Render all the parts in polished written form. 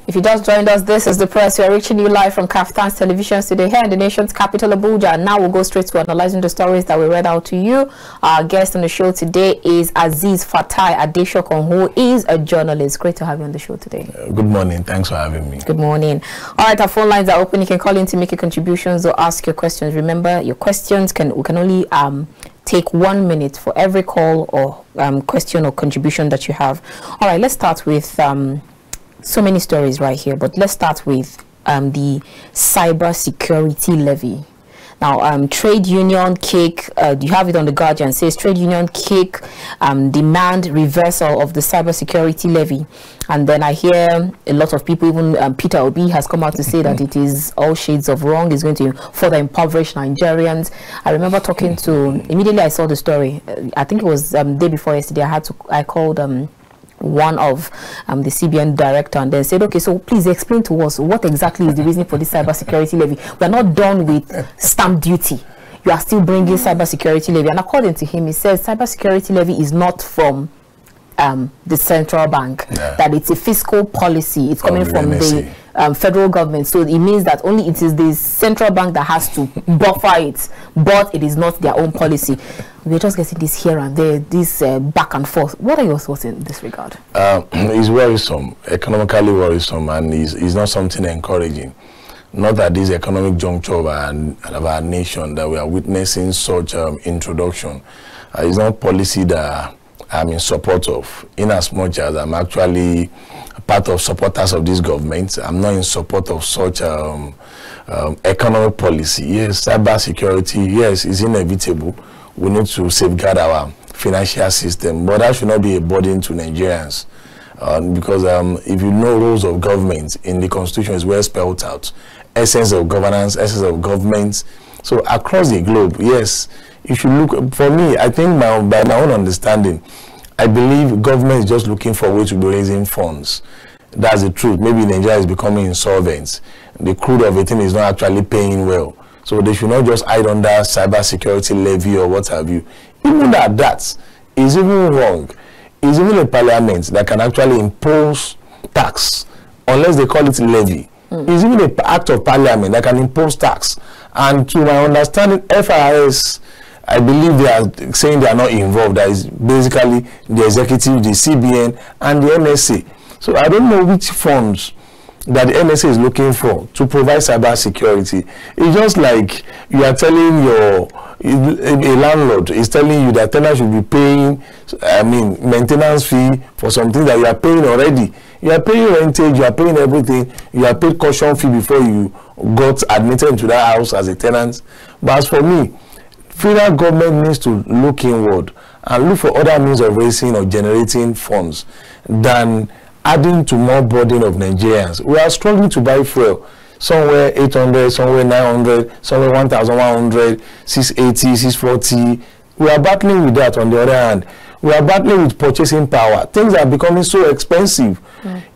If you just joined us, this is The Press. We are reaching you live from KAFTAN's television studio here in the nation's capital, Abuja. And now we'll go straight to analyzing the stories that we read out to you. Our guest on the show today is Azeez Fatai Adeshokon, who is a journalist. Great to have you on the show today. Good morning. Thanks for having me. Good morning. All right, our phone lines are open. You can call in to make your contributions or ask your questions. Remember, your questions we can only take 1 minute for every call or question or contribution that you have. All right, let's start with so many stories right here, but let's start with the cybersecurity levy. Now, trade union kick, you have it on the Guardian, says trade union kick demand reversal of the cybersecurity levy. And then I hear a lot of people, even Peter Obi has come out to say that it is all shades of wrong. It's going to further impoverish Nigerians. I remember talking to, immediately I saw the story, I think it was day before yesterday, I called one of the CBN director and then said, okay, so please explain to us what exactly is the reason for this cybersecurity levy. We are not done with stamp duty. You are still bringing cybersecurity levy. And according to him, he says cybersecurity levy is not from the central bank, that it's a fiscal policy. It's coming from the federal government. So it means that only it is the central bank that has to buffer it, but it is not their own policy. We're just getting this here and there, this back and forth. What are your thoughts in this regard? It's worrisome, economically worrisome, and is not something encouraging. Not at this economic juncture of our nation that we are witnessing such introduction. It's not policy that I'm in support of, in as much as I'm actually part of supporters of this government. I'm not in support of such economic policy. Yes, cybersecurity, yes, is inevitable. We need to safeguard our financial system, but that should not be a burden to Nigerians. Because if you know roles of government in the Constitution is well spelled out, essence of governance, essence of government. So across the globe, yes, you should look. For me, I think by my own understanding, I believe government is just looking for a way to be raising funds. That's the truth. Maybe Nigeria is becoming insolvent. The crude of a thing is not actually paying well. So they should not just hide under cybersecurity levy or what have you. Even that is even wrong. It's even a parliament that can actually impose tax, unless they call it levy. It's even an act of parliament that can impose tax. And to my understanding, FRS, I believe they are saying they are not involved. That is basically the executive, the CBN, and the NSA. So I don't know which funds that the NSA is looking for to provide cyber security. It's just like you are telling a landlord is telling you that tenant should be paying, maintenance fee for something that you are paying already. You are paying rentage, you are paying everything, you are paid caution fee before you got admitted into that house as a tenant. But as for me, federal government needs to look inward and look for other means of raising or generating funds than adding to more burden of Nigerians. We are struggling to buy fuel. Somewhere 800, somewhere 900, somewhere 1,100, 680, 640. We are battling with that. On the other hand, we are battling with purchasing power. Things are becoming so expensive.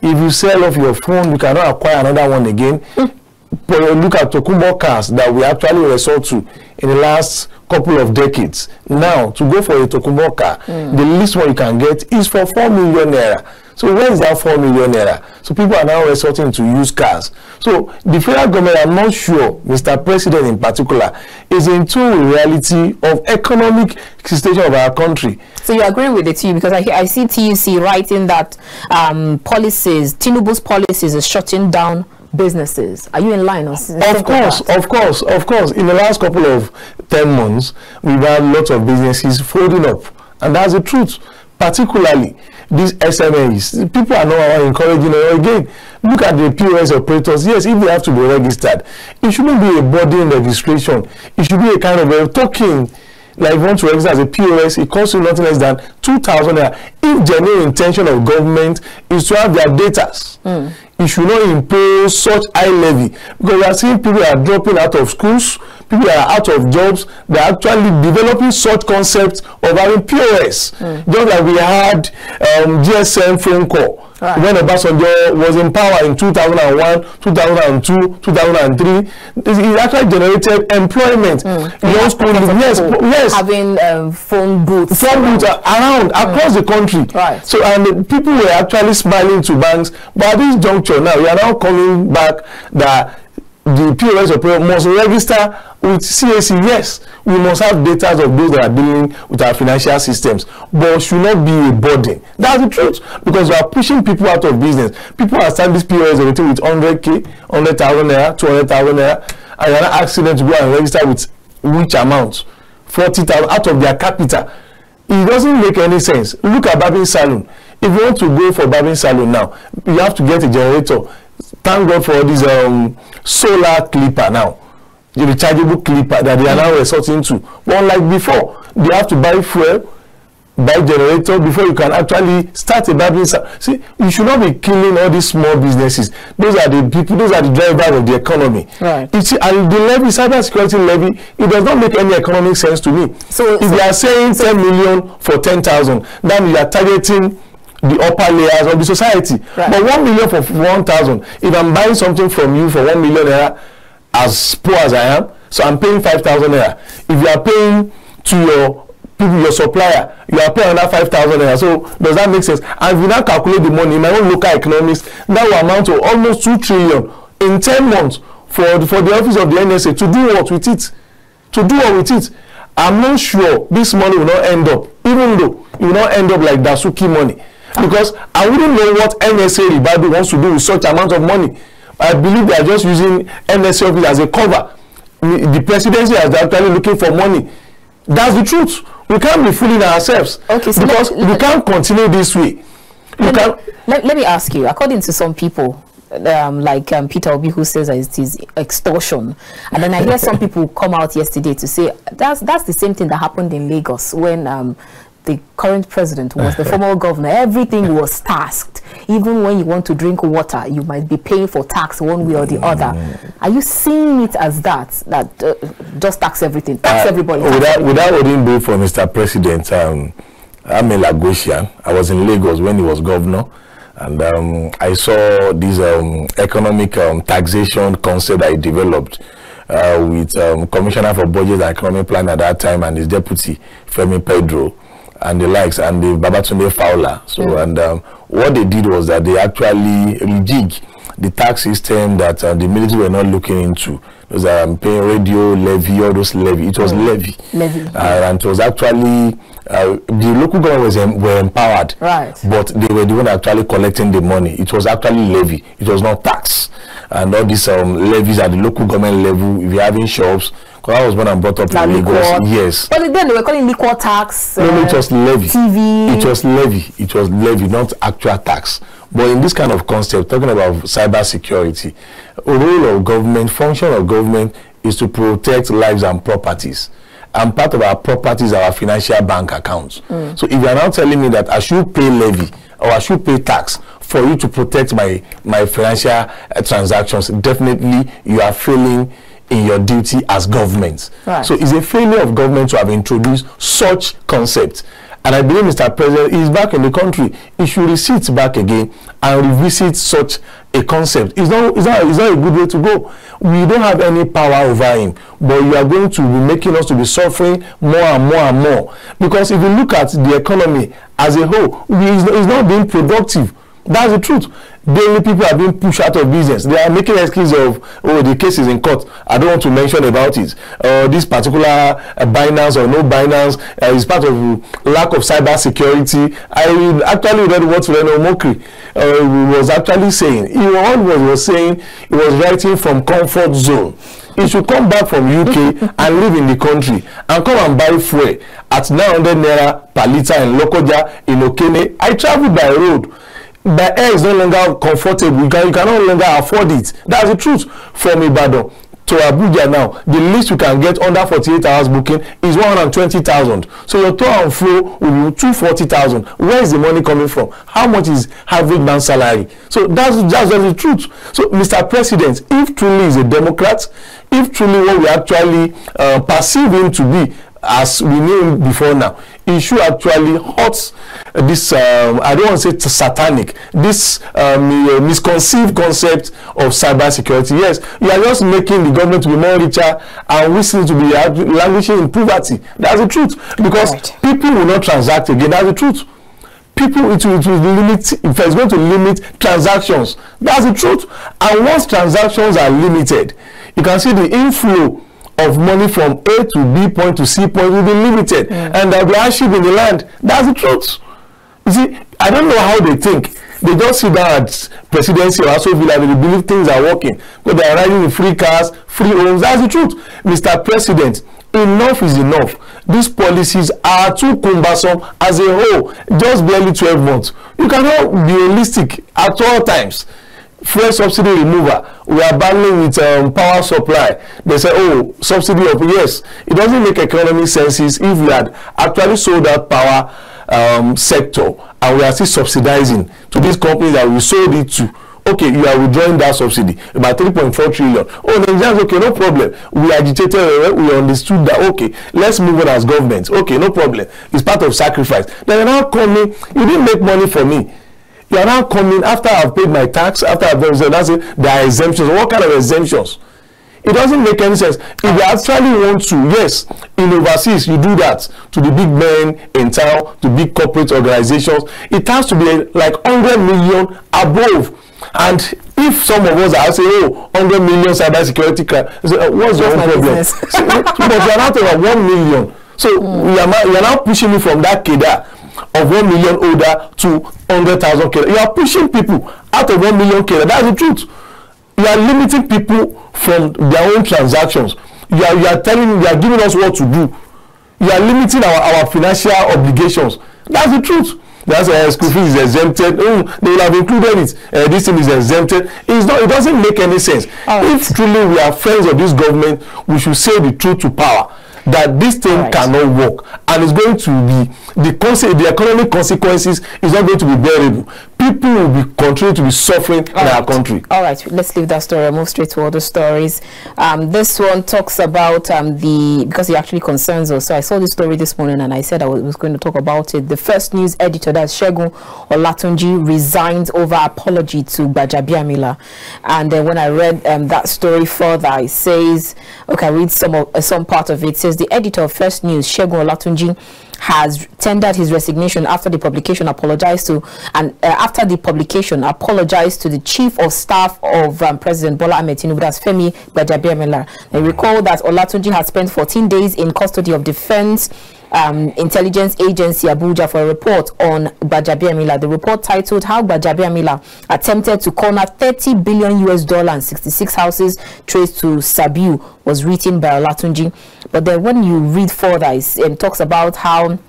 If you sell off your phone, you cannot acquire another one again. Look at Tokumbo cars that we actually resort to in the last couple of decades. Now, to go for a Tokumbo car, the least one you can get is for 4 million naira. So where is that 4 million naira? So people are now resorting to used cars. So the federal government, I'm not sure, Mr. President in particular, is in tune with reality of economic situation of our country. So you agree with the TU, because I see TUC writing that Tinubu's policies is shutting down businesses. Are you in line? Of course. In the last couple of 10 months, we've had lots of businesses folding up, and that's the truth. Particularly these SMEs, people are not encouraging them. Again, look at the POS operators. Yes, if they have to be registered, it shouldn't be a burden registration. It should be a kind of a token. Like, if you want to register as a POS, it costs you nothing less than 2,000 naira. If genuine intention of government is to have their data, it should not impose such high levy, because we are seeing people are dropping out of schools, people that are out of jobs, they're actually developing such concepts of having POS. Just like we had GSM phone call. Right. When Obasanjo was in power in 2001, 2002, 2003, it actually generated employment. Young school, yes, having phone booths around across the country. Right. So, and people were actually smiling to banks. But at this juncture now, we are now coming back that the POS operator must register with CAC. Yes, we must have data of those that are dealing with our financial systems, but should not be a burden. That's the truth, because we are pushing people out of business. People are starting this POS everything with 100K, 100,000 naira, 200,000 naira, and you're not asking them to go and register with which amount? 40,000 out of their capital. It doesn't make any sense. Look at barbing salon. If you want to go for barbing salon now, you have to get a generator. Thank God for this solar clipper now, the rechargeable clipper that they are now resorting to. But unlike before, they have to buy fuel, buy generator before you can actually start a barbing salon. See, you should not be killing all these small businesses. Those are the people, those are the drivers of the economy. Right. You see, and the levy, cybersecurity levy, it does not make any economic sense to me. So if you are saying 10 million for 10,000, then you are targeting the upper layers of the society. Right. But 1 million for 1,000. If I'm buying something from you for 1 million naira, as poor as I am, so I'm paying 5,000 naira. If you are paying to your people, your supplier, you are paying another 5,000 naira. So does that make sense? And if you now calculate the money in my own local economics, that will amount to almost 2 trillion in 10 months for the office of the NSA to do what with it? To do what with it? I'm not sure this money will not end up, even though it will not end up like Dasuki money. Because I wouldn't know what NSA Ribadu wants to do with such amount of money. I believe they are just using NSA office as a cover. The presidency is actually looking for money. That's the truth. We can't be fooling ourselves. Okay, so because we can't continue this way. Let me ask you, according to some people, like Peter Obi, who says that it is extortion, and then I hear some people come out yesterday to say that's the same thing that happened in Lagos when the current president was the former governor. Everything was taxed. Even when you want to drink water, you might be paying for tax one way or the other. Are you seeing it as that just tax everything, tax everybody? Without holding bill for Mr. President, I'm a Lagosian. I was in Lagos when he was governor, and I saw this economic taxation concept that he developed with Commissioner for Budget and Economic Plan at that time and his deputy, Femi Pedro, and the likes, and the Babatunde Fowler. So, and what they did was that they actually rejig the tax system that the military were not looking into. Those are paying radio, levy, all those levy. It was levy. And it was actually the local government were empowered, right? But they were the one actually collecting the money. It was actually levy. It was not tax. And all these levies at the local government level, if you're having shops. Because I was born and brought up in Lagos. Yes. But then they were calling liquor tax. No, it was levy. TV. It was levy. It was levy, not actual tax. But in this kind of concept, talking about cybersecurity, a role of government, function of government is to protect lives and properties. And part of our properties are our financial bank accounts. So if you are now telling me that I should pay levy or I should pay tax for you to protect my financial transactions, definitely you are failing in your duty as government. Right. So it's a failure of government to have introduced such concept. And I believe Mr. President is back in the country. He should receipt back again and revisit such a concept. It's not a good way to go. We don't have any power over him, but you are going to be making us to be suffering more and more and more. Because if you look at the economy as a whole, it's not being productive. That's the truth. Daily people are being pushed out of business. They are making excuses of, oh, the case is in court. I don't want to mention about it. This particular Binance or no Binance is part of lack of cyber security. I actually read what Reno Mokri was actually saying. He was saying he was writing from comfort zone. He should come back from UK and live in the country and come and buy fuel at 900 naira per liter in Lokoja, in Okene. I traveled by road. By air is no longer comfortable. You can no longer afford it. That's the truth. From Ibadan to to Abuja now, the least you can get under 48 hours booking is 120,000. So your to and fro will be 240,000. Where is the money coming from? How much is average man's salary? So that's the truth. So Mr. President, if truly is a Democrat, if truly what we actually perceive him to be, as we knew him before now, he should actually halt this, I don't want to say satanic, this misconceived concept of cybersecurity. Yes, you are just making the government to be more richer and we seem to be languishing in poverty. That's the truth. Because people will not transact again. That's the truth. People, it will limit, if it's going to limit transactions. That's the truth. And once transactions are limited, you can see the inflow of money from A to B point to C point will be limited, and there will be hardship in the land. That's the truth. You see, I don't know how they think. They just sit down at presidency or also feel like they believe things are working, because they are riding in free cars, free homes. That's the truth. Mr. President, enough is enough. These policies are too cumbersome as a whole. Just barely 12 months. You cannot be realistic at all times. Fuel subsidy remover, we are battling with power supply. They say, oh, subsidy of, yes, it doesn't make economic sense if we had actually sold out power sector and we are still subsidizing to these companies that we sold it to. Okay, you are withdrawing that subsidy about 3.4 trillion. Oh, the Nigerians, okay, no problem. We agitated, we understood that, okay, let's move on as government. Okay, no problem. It's part of sacrifice. Then you're now coming, you didn't make money for me. You are now coming after I've paid my tax, after I've done that's it, there are exemptions. What kind of exemptions? It doesn't make any sense. If you actually want to, yes, in overseas, you do that to the big men in town, to big corporate organizations. It has to be like 100 million above. And if some of us are saying, oh, 100 million cybersecurity crime, what's your own problem? So, but you are not over 1 million. So you are now pushing me from that KEDA of 1 million order to 100,000 KEDA. You are pushing people out of 1 million KEDA. That's the truth. You are limiting people from their own transactions. You are giving us what to do. You are limiting our financial obligations. That's the truth. That's school fees is exempted. Oh, they will have included it. This thing is exempted. It doesn't make any sense. If truly we are friends of this government, we should say the truth to power, that this thing cannot work, and it's going to be the economic consequences is not going to be bearable. People will continue to be suffering in our country. All right, let's leave that story and move straight to other stories. This one talks about because it actually concerns us. So I saw this story this morning and I said I was going to talk about it. The First News editor, that's Segun Olatunji, resigns over apology to Gbajabiamila. And when I read that story further, it says, okay, I read some part of it. It says the editor of First News, Segun Olatunji, has tendered his resignation after the publication apologized to the chief of staff of President Bola Ahmed Tinubu, that's Femi Gbajabiamila. I recall that Olatunji had spent 14 days in custody of Defense Intelligence Agency Abuja for a report on Gbajabiamila. The report titled "How Gbajabiamila Attempted to Corner $30 billion and 66 houses traced to Sabiu" was written by Olatunji. But then when you read further, it talks about how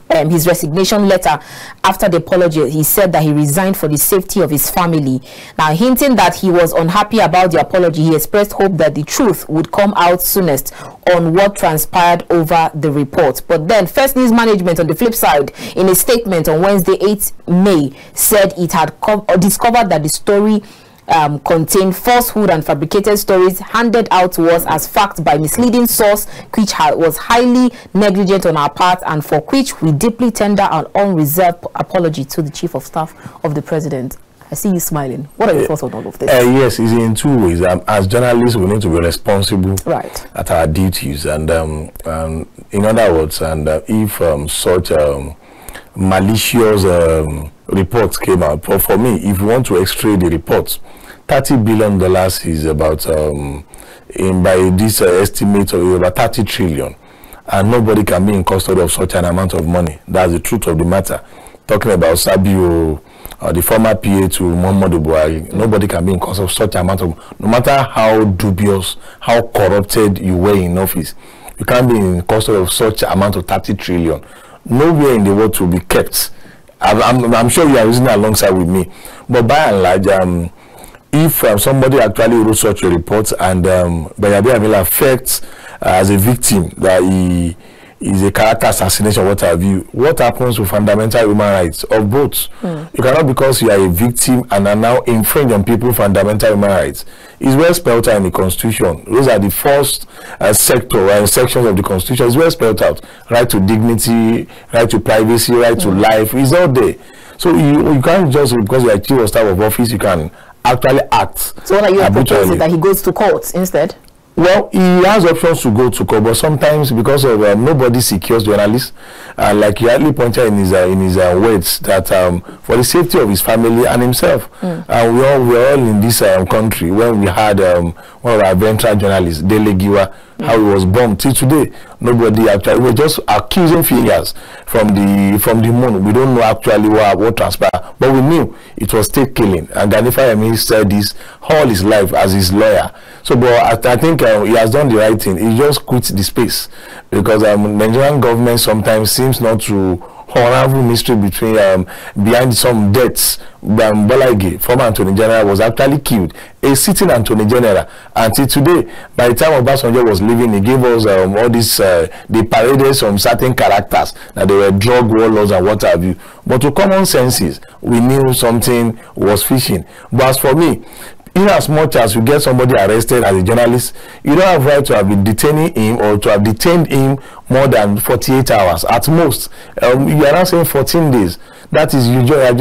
his resignation letter after the apology, he said that he resigned for the safety of his family. Now, hinting that he was unhappy about the apology, he expressed hope that the truth would come out soonest on what transpired over the report. But then First News management, on the flip side, in a statement on Wednesday 8 May, said it had discovered that the story contained falsehood and fabricated stories handed out to us as fact by misleading source, which was highly negligent on our part, and for which we deeply tender an unreserved apology to the Chief of Staff of the President. I see you smiling. What are your thoughts on all of this? Yes, it's in two ways. As journalists, we need to be responsible at our duties, and in other words, and if such malicious reports came out, but for me, if you want to x-ray the reports, $30 billion is about by this estimate of about 30 trillion, and nobody can be in custody of such an amount of money. That's the truth of the matter. Talking about Sabiu, the former PA to Muhammadu Buhari, nobody can be in custody of such amount of, no matter how dubious, how corrupted you were in office, you can't be in custody of such amount of 30 trillion. Nowhere in the world will be kept. I'm sure you are using it alongside with me, but by and large, if somebody actually wrote such a report and Bayabi Amila felt as a victim that he is a character assassination, what have you, what happens to fundamental human rights of both? You cannot, because you are a victim and are now infringe on people's fundamental human rights. It's well spelled out in the Constitution. Those are the first sector and sections of the Constitution. It's well spelled out. Right to dignity, right to privacy, right to life. It's all there. So you can't just, because you are chief of staff of office, you can actually act. So what are you proposing, that he goes to court instead? Well, he has options to go to court, but sometimes because of nobody secures journalists, like he hardly pointed in his words, that for the safety of his family and himself, we're all in this country when we had one of our veteran journalists, Dele Giwa, how he was bombed. Till today, nobody actually, we're just accusing figures from the moon. We don't know actually what transpired, but we knew it was state killing. And Ganifa Yemi said this all his life as his lawyer. So, but I think he has done the right thing. He just quit the space, because Nigerian government sometimes seems not to unravel mystery between behind some deaths. Bolage, former Attorney General, was actually killed, a sitting Attorney General. Until today, by the time Obasanjo was leaving, he gave us all this, they paraded some certain characters, that they were drug warlords and what have you. But to common senses, we knew something was fishing. But as for me, in as much as you get somebody arrested as a journalist, you don't have right to have been detaining him or to have detained him more than 48 hours at most. You are not saying 14 days. That is usual. It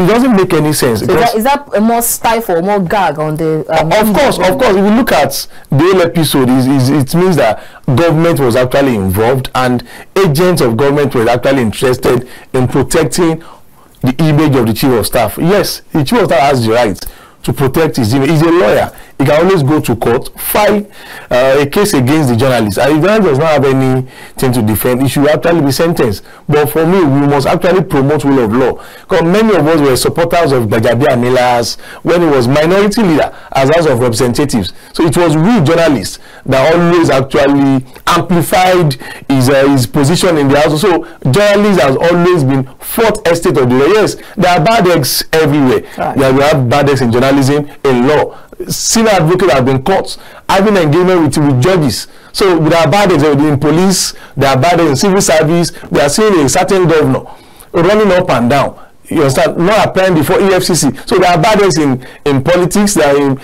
doesn't make any sense. So is that a more stifle, more gag on the? Of course. If you look at the whole episode, it means that government was actually involved and agents of government were actually interested in protecting the image of the chief of staff. Yes, the chief of staff has the right to protect his image. He's a lawyer. He can always go to court, file a case against the journalist. And if the journalist does not have anything to defend, he should actually be sentenced. But for me, we must actually promote rule of law. Because many of us were supporters of Bajabi Amilas when he was minority leader as House of Representatives. So it was we journalists that always actually amplified his position in the House. So journalists has always been fourth estate of the law. Yes, there are bad eggs everywhere. Right. Yeah, we have bad eggs in journalism, in law. Senior advocates have been caught having engagement with judges. So there are bad eggs in police, there are bad eggs in civil service. We are seeing a certain governor running up and down. You understand? Not applying before EFCC. So there are bad eggs in politics. There are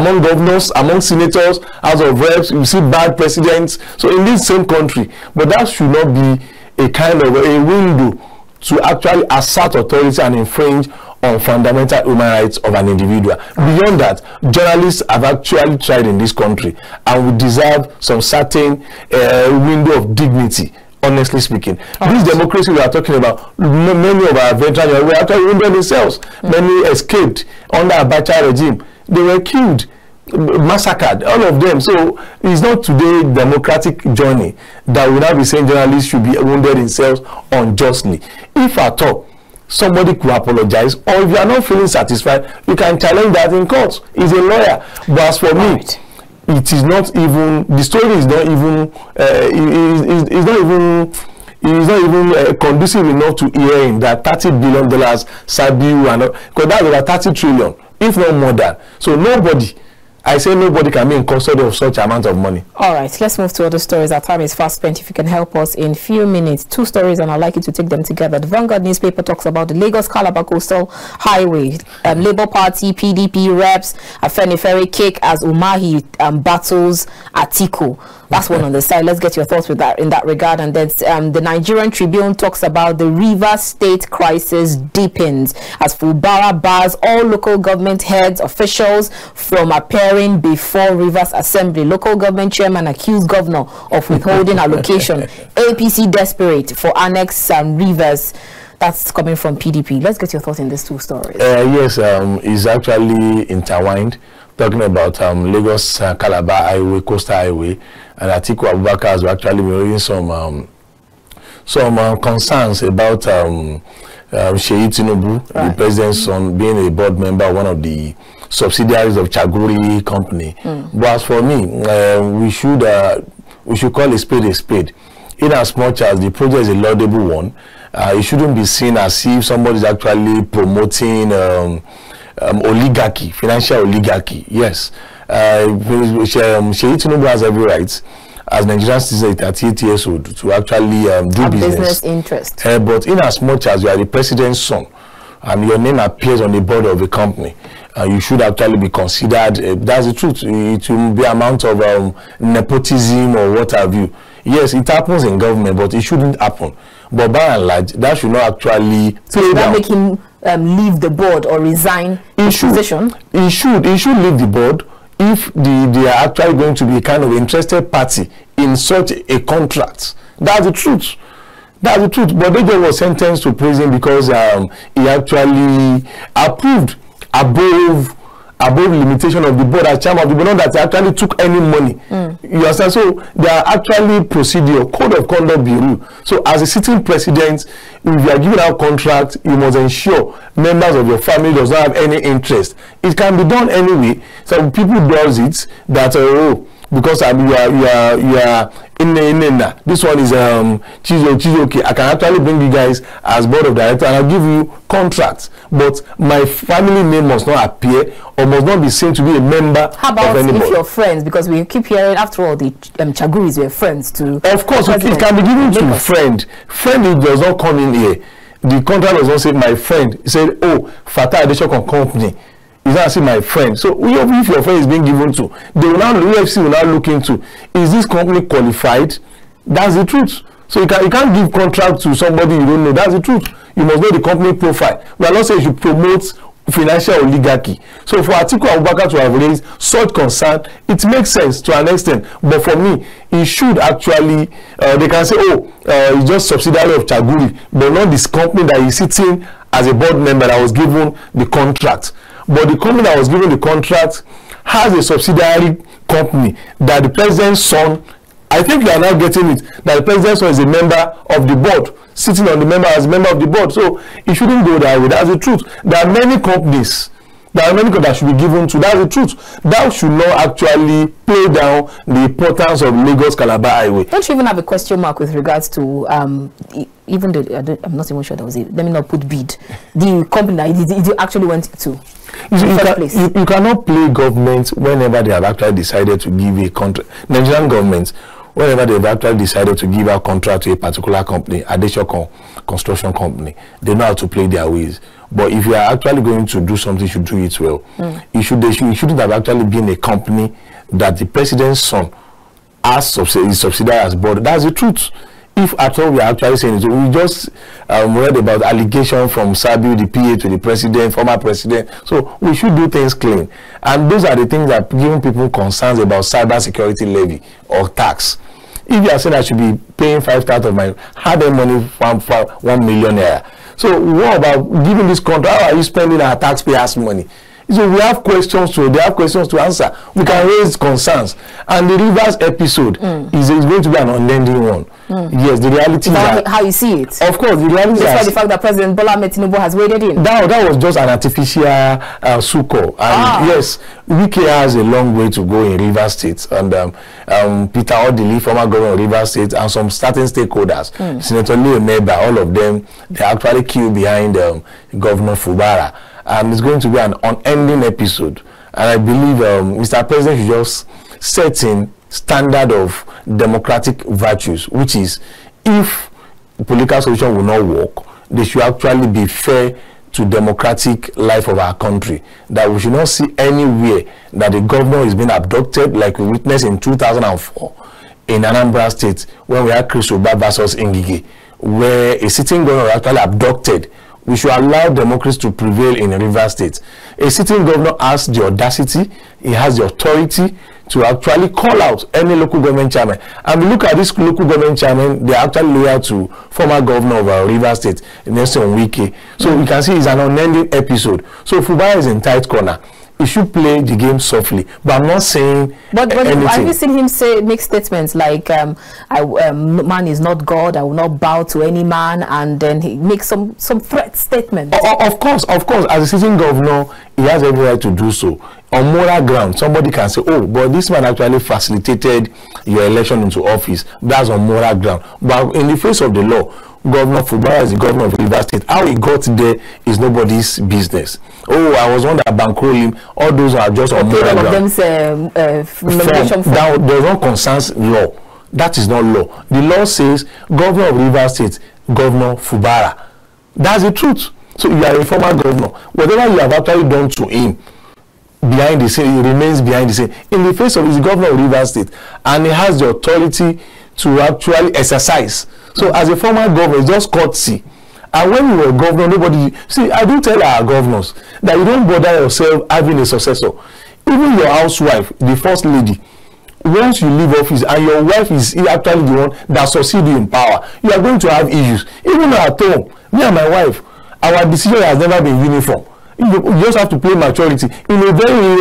among governors, among senators, House of Reps. You see bad presidents. So in this same country, but that should not be a kind of a window to actually assert authority and infringe on fundamental human rights of an individual. Beyond that, journalists have actually tried in this country, and we deserve some certain window of dignity, honestly speaking. This democracy we are talking about, many of our veterans were actually wounded themselves. Many escaped under Abacha regime. They were killed, massacred, all of them. So it's not today democratic journey that we now be saying journalists should be wounded themselves unjustly. If at all somebody could apologize, or if you are not feeling satisfied, you can challenge that in court. He's a lawyer. But as for me, it is not even, the story is not even it's not even conducive enough to hearing that $30 billion Sabiu, and because that's over 30 trillion, if not more than. So nobody, I say nobody can be in custody of such amount of money. All right, let's move to other stories. Our time is fast spent. If you can help us in few minutes, 2 stories, and I'd like you to take them together. The Vanguard newspaper talks about the Lagos-Calabar coastal highway. Labour Party, PDP reps, Afenifere kick as Umahi battles Atiku. That's one on the side. Let's get your thoughts with that in that regard. And then the Nigerian Tribune talks about the Rivers State crisis deepens as Fubara bars all local government heads, officials from appearing before Rivers Assembly. Local government chairman accused governor of withholding allocation. APC desperate for annex Rivers. That's coming from PDP. Let's get your thoughts in these 2 stories. Yes, it's actually intertwined. Talking about Lagos-Calabar highway, coastal highway, and Atiku Abubakar has actually been raising some concerns about Sheyi Tinubu, the president's son, being a board member of one of the subsidiaries of Chaguri company. But as for me, we should call a spade. In as much as the project is a laudable one, it shouldn't be seen as if somebody is actually promoting oligarchy, financial oligarchy. Yes, Sheyi Tinubu has every right as Nigerian citizen at 38 years old to actually do business interest. But in as much as you are the president's son and your name appears on the board of a company, you should actually be considered. That's the truth. It will be amount of nepotism or what have you. Yes, it happens in government, but it shouldn't happen. But by and large, that should not actually. So should that make him leave the board or resign his position? He should leave the board if they are actually going to be a kind of interested party in such a contract. That's the truth. That's the truth. But they was sentenced to prison because he actually approved above limitation of the board as chairman of the board, not that he actually took any money. You understand? So there are actually procedure, code of conduct bureau. So as a sitting president, if you are giving out contract, you must ensure members of your family does not have any interest. It can be done anyway. Some people does it that because you are in this one is okay, I can actually bring you guys as board of director and I'll give you contracts, but my family name must not appear or must not be seen to be a member. How about if you're friends? Because we keep hearing, after all, the Chaguris were friends too. Of course, it can be given to friend. Friend does not come in here. The contract does not say my friend. He said, oh, Fatai Adeshokon company. Is not see my friend. So if your friend is being given to, they will now UFC will now look into, is this company qualified? That's the truth. So you can't give contract to somebody you don't know. That's the truth. You must know the company profile. We are not saying you should promote financial oligarchy. So for Atiku Abubakar to have raised such concern, it makes sense to an extent. But for me, it should actually, they can say, oh, it's just subsidiary of Chaguri, but not this company that is sitting as a board member that was given the contract. But the company that was given the contract has a subsidiary company that the president's son, I think we are now getting it, that the president's son is a member of the board, sitting on the member as a member of the board. So it shouldn't go that way. That's the truth. There are many companies that should be given to. That's the truth. That should not actually play down the importance of Lagos-Calabar highway. Don't you even have a question mark with regards to even though I'm not even sure that was it. Let me not put bid. The company that it actually went to. You cannot play government whenever they have actually decided to give a contract. Nigerian government, whenever they've actually decided to give a contract to a particular company, Adeshokon construction company, they know how to play their ways. But if you are actually going to do something, you should do it well. It shouldn't have actually been a company that the president's son has subsidiary as board. That's the truth. If at all we are actually saying it, we just read about allegation from Sabi, the PA to the president, former president. So we should do things clean. And those are the things that giving people concerns about cybersecurity levy or tax. If you are saying I should be paying 5,000 of my hard-earned money for 1 million naira. So what about giving this contract? How are you spending our taxpayers' money? So we have questions to, they have questions to answer. We can raise concerns. And the Rivers episode is going to be an unending one. Yes, the reality is that, how you see it. Of course, the reality is despite the fact that President Bola Ahmed Tinubu has waded in. That was just an artificial succor. And yes, Wike has a long way to go in Rivers State. And Peter Odili, former governor of Rivers State, and some certain stakeholders, Senator Leo Meba, all of them, they actually queue behind Governor Fubara. And it's going to be an unending episode. And I believe Mr. President should just set in standard of democratic virtues, which is if political solution will not work, they should actually be fair to democratic life of our country. That we should not see anywhere that the governor is being abducted, like we witnessed in 2004 in Anambra State when we had Chris Oba versus Ngige, where a sitting governor was actually abducted. We should allow democracy to prevail in Rivers State. A sitting governor has the audacity, he has the authority to actually call out any local government chairman. And we look at this local government chairman, they are actually loyal to former governor of Rivers State, Nelson Wike. So we can see it's an unending episode. So Fubara is in tight corner. He should play the game softly, but I'm not saying anything. Have you seen him make statements like man is not God, I will not bow to any man, and then he makes some threat statements? Of course, as a sitting governor, he has every right to do so. on moral ground, somebody can say, oh, but this man actually facilitated your election into office. That's on moral ground. But in the face of the law, Governor Fubara is the governor of Rivers State. How he got there is nobody's business. Oh, I was one that bankrolled him. All those are just on moral ground. That does not concern law. That is not law. The law says governor of Rivers State, Governor Fubara. That's the truth. So you are a former governor. Whatever you have actually done to him behind the scene, he remains behind the scene. In the face of his governor of Rivers State, and he has the authority to actually exercise. So as a former governor, it's just courtesy. And when you were a governor, nobody... See, I do tell our governors that you don't bother yourself having a successor. Even your housewife, the first lady, once you leave office and your wife is actually the one that succeeds you in power, you are going to have issues. Even at home, me and my wife, our decision has never been uniform. You just have to play maturity. In a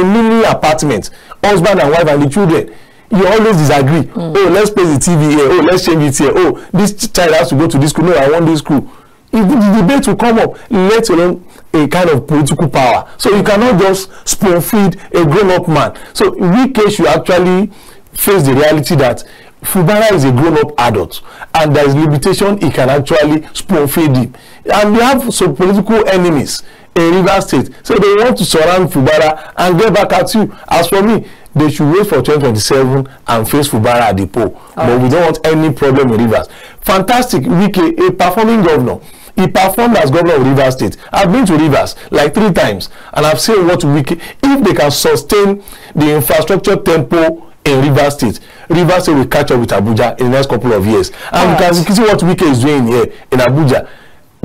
mini apartment, husband and wife and the children, you always disagree. Oh, let's place the TV here. Oh, let's change it here. Oh, this child has to go to this school. No, I want this school. If the debate will come up, let alone a kind of political power. So you cannot just spoon feed a grown-up man. So in which case you actually face the reality that Fubara is a grown-up adult, and there is limitation he can actually spoon feed him. And we have some political enemies in Rivers State, so they want to surround Fubara and get back at you. As for me, they should wait for 2027 and face Fubara at the poll. But we don't want any problem in Rivers. Fantastic, Wike, a performing governor. He performed as governor of Rivers State. I've been to Rivers like 3 times, and I've seen what Wike, if they can sustain the infrastructure tempo in Rivers State will catch up with Abuja in the next couple of years. And you can see what Wike is doing here in Abuja.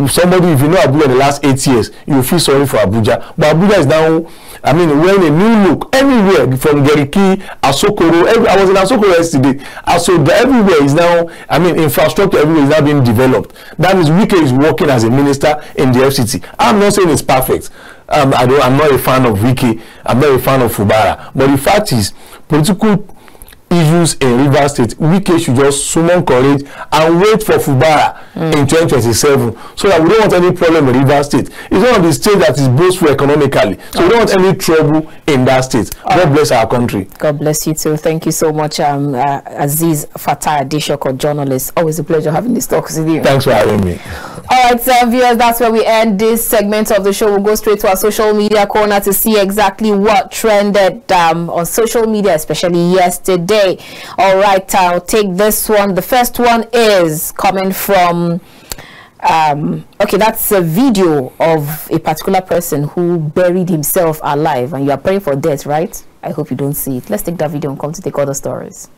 Somebody, if you know Abuja in the last 8 years, you feel sorry for Abuja. But Abuja is now, I mean, wearing a new look everywhere, from Geriki, Asokoro. I was in Asokoro yesterday. Everywhere is now, I mean, infrastructure everywhere is now being developed. That means Wike is working as a minister in the FCT. I'm not saying it's perfect. I'm not a fan of Wike. I'm not a fan of Fubara. But the fact is, political issues in Rivers State, Wike should just summon courage and wait for Fubara in 2027, so that we don't want any problem in Rivers State. It's one of the states that is boastful economically, so we don't want any trouble in that state. God bless our country. God bless you too. Thank you so much, Azeez Fatai Adeshoko, journalist. Always a pleasure having this talk with you. Thanks for having me. All right, viewers, that's where we end this segment of the show. We'll go straight to our social media corner to see exactly what trended on social media, especially yesterday. All right, I'll take this one. The first one is coming from okay, that's a video of a particular person who buried himself alive, and you are praying for death, right? I hope you don't see it. Let's take that video and come to take other stories.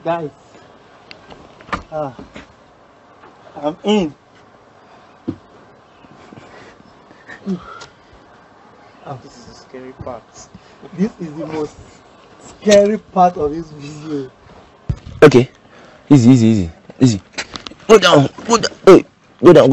Guys, I'm in. This is the scary part. This is the most scary part of this video. Okay, easy. Go down. Hey, go down.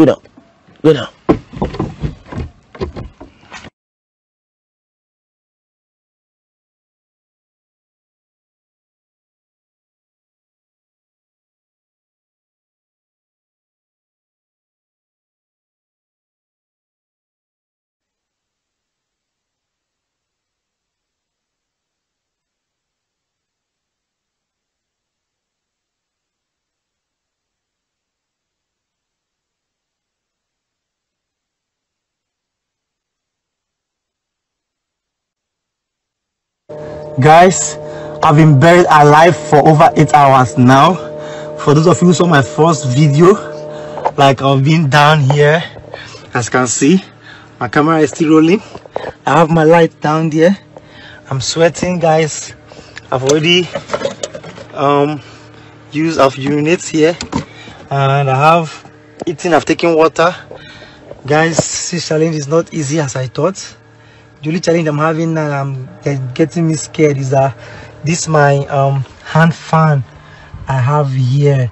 Guys, I've been buried alive for over 8 hours now. For those of you who saw my first video, like I've been down here, as you can see, my camera is still rolling. I have my light down there. I'm sweating, guys. I've already used of units here, and I have eaten. I've taken water. Guys, this challenge is not easy as I thought. The only challenge I'm having and getting me scared is that this my hand fan I have here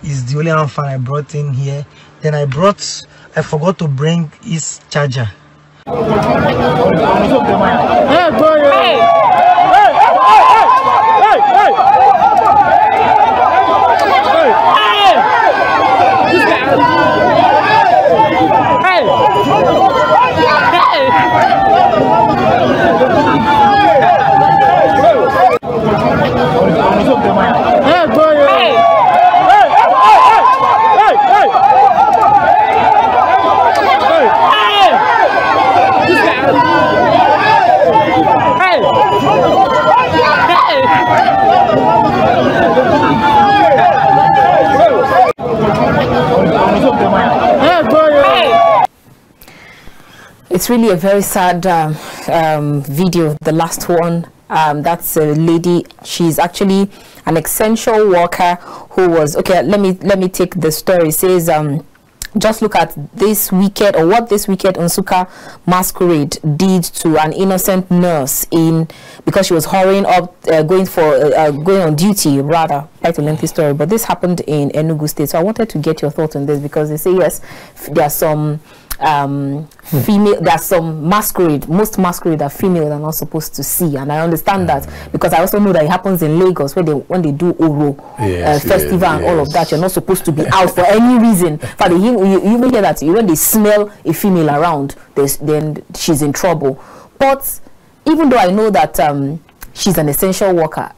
is the only hand fan I brought in here. Then I forgot to bring his charger. It's really a very sad video, the last one. That's a lady. She's actually an essential worker who was, okay, let me take the story. It says, just look at this wicked, or what this wicked Nsukka masquerade did to an innocent nurse because she was hurrying up, going on duty, rather. Quite a lengthy story, but this happened in Enugu State. So I wanted to get your thoughts on this, because they say, yes, there are some female, there's some masquerade, most masquerade are female are not supposed to see, and I understand that, because I also know that it happens in Lagos, where when they do Oro festival and all of that, you're not supposed to be out for any reason. But you even hear that when they smell a female around, then she's in trouble. But even though I know that she's an essential worker,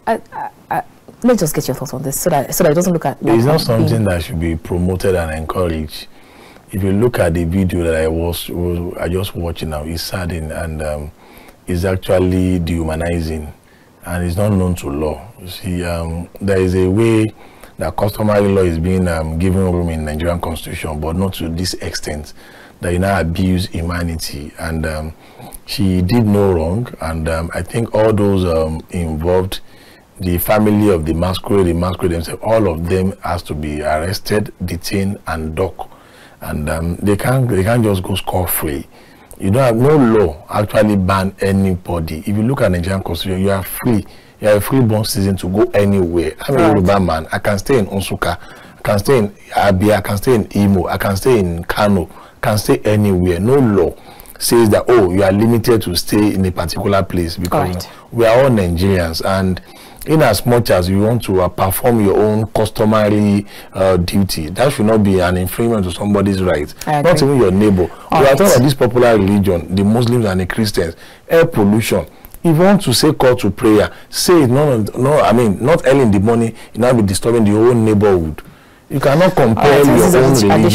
let's just get your thoughts on this, so that it doesn't look at. It's not something that should be promoted and encouraged. If you look at the video that I just watching now, it's saddening, and it's actually dehumanizing, and it's not known to law. You see, there is a way that customary law is being given room in Nigerian Constitution, but not to this extent that you now abuse humanity. And she did no wrong, and I think all those involved, the family of the masquerade themselves, all of them has to be arrested, detained, and docked. And they can't just go scot-free. You don't have, no law actually ban anybody. If you look at Nigerian Constitution, you are free. You are a free-born citizen to go anywhere. I'm a Yoruba man. I can stay in Nsukka, I can stay in Abia, I can stay in Imo, I can stay in Kano, I can stay anywhere. No law says that, oh, you are limited to stay in a particular place, because we are all Nigerians, and in as much as you want to perform your own customary duty, that should not be an infringement to somebody's rights, not even your neighbor. We are talking about this popular religion, the Muslims and the Christians. Air pollution. If you want to say call to prayer, say it. No, I mean, not early in the morning, you now be disturbing the whole neighborhood. You cannot compare your own religion